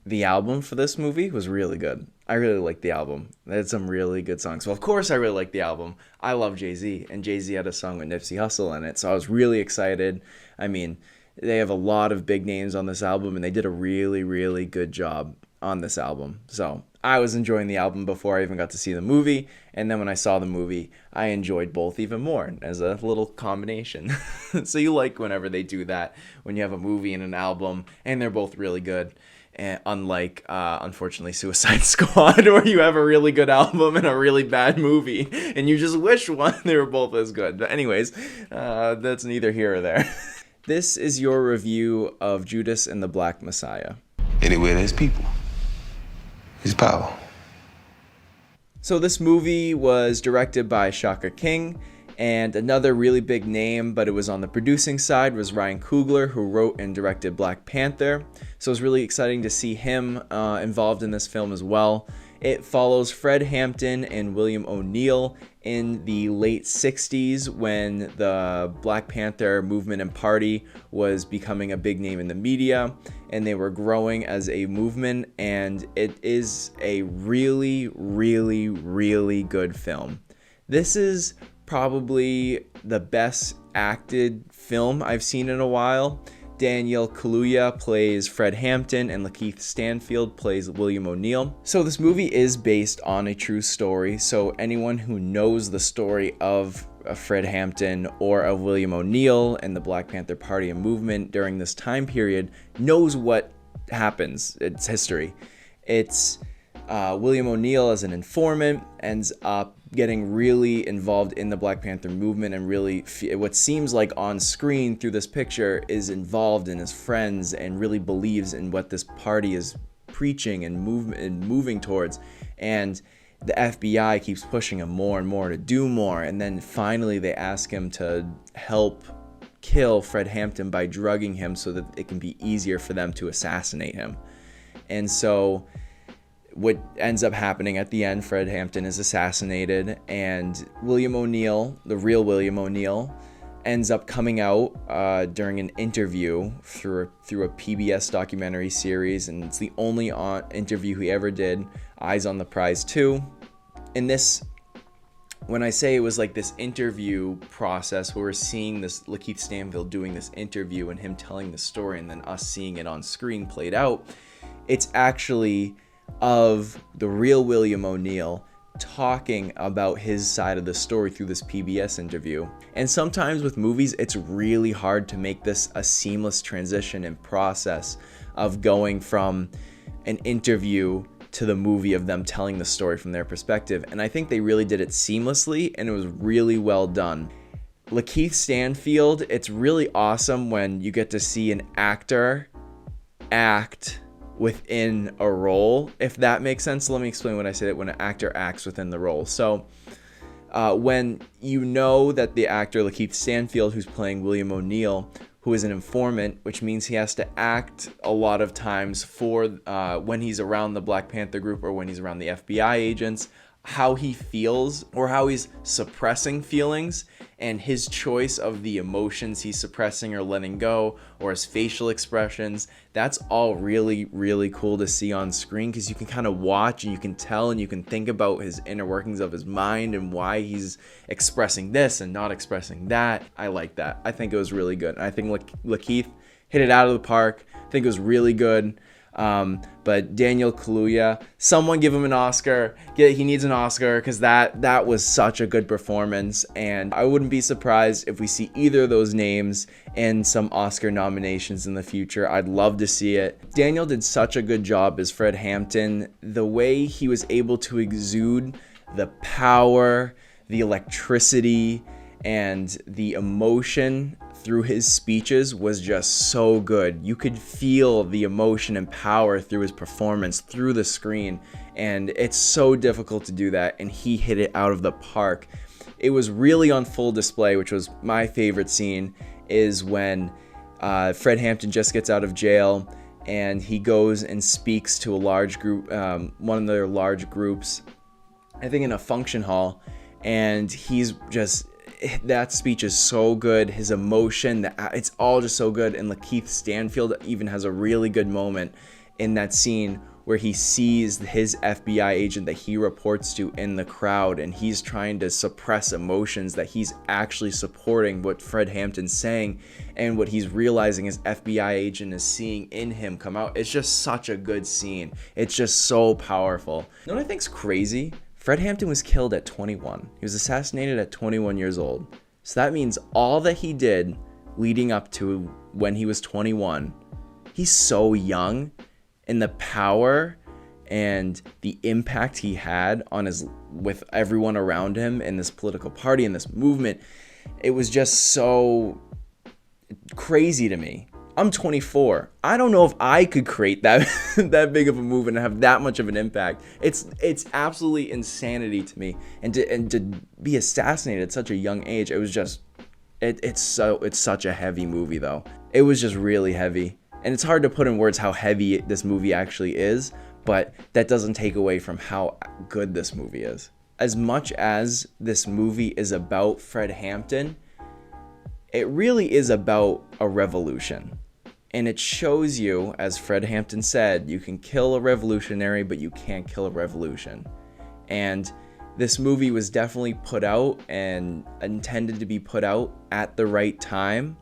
the album for this movie was really good. I really liked the album. They had some really good songs. Well, of course, I really liked the album. I love Jay-Z, and Jay-Z had a song with Nipsey Hussle in it, so I was really excited. I mean, they have a lot of big names on this album, and they did a really, really good job on this album. So I was enjoying the album before I even got to see the movie, and then when I saw the movie, I enjoyed both even more as a little combination. So you like whenever they do that, when you have a movie and an album, and they're both really good. And unlike, unfortunately, Suicide Squad, where you have a really good album and a really bad movie, and you just wish they were both as good. But anyways, that's neither here or there. This is your review of Judas and the Black Messiah. Anywhere there's people, there's power. So this movie was directed by Shaka King, and another really big name, but it was on the producing side, was Ryan Coogler, who wrote and directed Black Panther. So it was really exciting to see him involved in this film as well. It follows Fred Hampton and William O'Neill in the late 60s when the Black Panther movement and party was becoming a big name in the media, and they were growing as a movement, and it is a really, really, really good film. This is probably the best acted film I've seen in a while. Daniel Kaluuya plays Fred Hampton, and Lakeith Stanfield plays William O'Neill. So this movie is based on a true story, so anyone who knows the story of Fred Hampton or of William O'Neill and the Black Panther Party and movement during this time period knows what happens. It's history. It's William O'Neill, as an informant, ends up getting really involved in the Black Panther movement, and really what seems like on screen through this picture is involved in his friends and really believes in what this party is preaching and moving towards. And the FBI keeps pushing him more and more to do more, and then finally they ask him to help kill Fred Hampton by drugging him so that it can be easier for them to assassinate him. And so what ends up happening at the end, Fred Hampton is assassinated, and William O'Neill, the real William O'Neill, ends up coming out during an interview through a PBS documentary series, and it's the only interview he ever did, Eyes on the Prize 2. And this, when I say it was like this interview process where we're seeing this Lakeith Stanfield doing this interview and him telling the story and then us seeing it on screen played out, it's actually of the real William O'Neill talking about his side of the story through this PBS interview. And sometimes with movies, it's really hard to make this a seamless transition and process of going from an interview to the movie, of them telling the story from their perspective. And I think they really did it seamlessly, and it was really well done. Lakeith Stanfield, it's really awesome when you get to see an actor act within a role, if that makes sense. Let me explain when I say that, when an actor acts within the role. So when you know that the actor Lakeith Stanfield, who's playing William O'Neill, who is an informant, which means he has to act a lot of times for when he's around the Black Panther group or when he's around the FBI agents, how he feels or how he's suppressing feelings, and his choice of the emotions he's suppressing or letting go, or his facial expressions. That's all really, really cool to see on screen, because you can kind of watch and you can tell and you can think about his inner workings of his mind and why he's expressing this and not expressing that. I like that. I think it was really good. And I think Lakeith hit it out of the park. I think it was really good. But Daniel Kaluuya, someone give him an Oscar. He needs an Oscar, because that was such a good performance, and I wouldn't be surprised if we see either of those names in some Oscar nominations in the future. I'd love to see it. Daniel did such a good job as Fred Hampton. The way he was able to exude the power, the electricity, and the emotion through his speeches was just so good. You could feel the emotion and power through his performance through the screen, and it's so difficult to do that, and he hit it out of the park. It was really on full display, which was my favorite scene, is when Fred Hampton just gets out of jail and he goes and speaks to a large group, one of their large groups, I think in a function hall, and that speech is so good. His emotion, it's all just so good. And Lakeith Stanfield even has a really good moment in that scene where he sees his FBI agent that he reports to in the crowd, and he's trying to suppress emotions that he's actually supporting what Fred Hampton's saying, and what he's realizing his FBI agent is seeing in him come out. It's just such a good scene. It's just so powerful. You know what I think's crazy? Fred Hampton was killed at 21. He was assassinated at 21 years old. So that means all that he did leading up to when he was 21, he's so young, and the power and the impact he had on with everyone around him in this political party and this movement, it was just so crazy to me. I'm 24. I don't know if I could create that that big of a movement and have that much of an impact. It's absolutely insanity to me. And to be assassinated at such a young age, it was just it's such a heavy movie though. It was just really heavy. And it's hard to put in words how heavy this movie actually is, but that doesn't take away from how good this movie is. As much as this movie is about Fred Hampton, it really is about a revolution. And it shows you, as Fred Hampton said, you can kill a revolutionary, but you can't kill a revolution. And this movie was definitely put out and intended to be put out at the right time.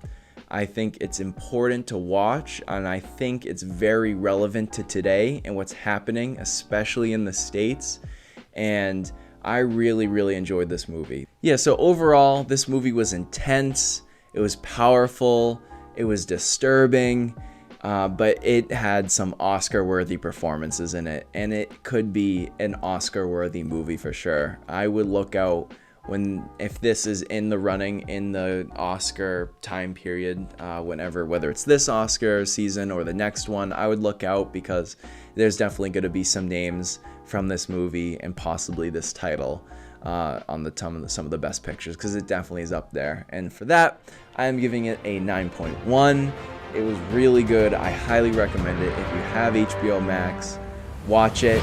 I think it's important to watch, and I think it's very relevant to today and what's happening, especially in the States. And I really, really enjoyed this movie. Yeah, so overall, this movie was intense. It was powerful. It was disturbing, but it had some Oscar-worthy performances in it, and it could be an Oscar-worthy movie for sure. I would look out if this is in the running in the Oscar time period, whether it's this Oscar season or the next one, I would look out, because there's definitely going to be some names from this movie and possibly this title on some of the best pictures, because it definitely is up there. And for that, I am giving it a 9.1. It was really good. I highly recommend it. If you have HBO Max, watch it.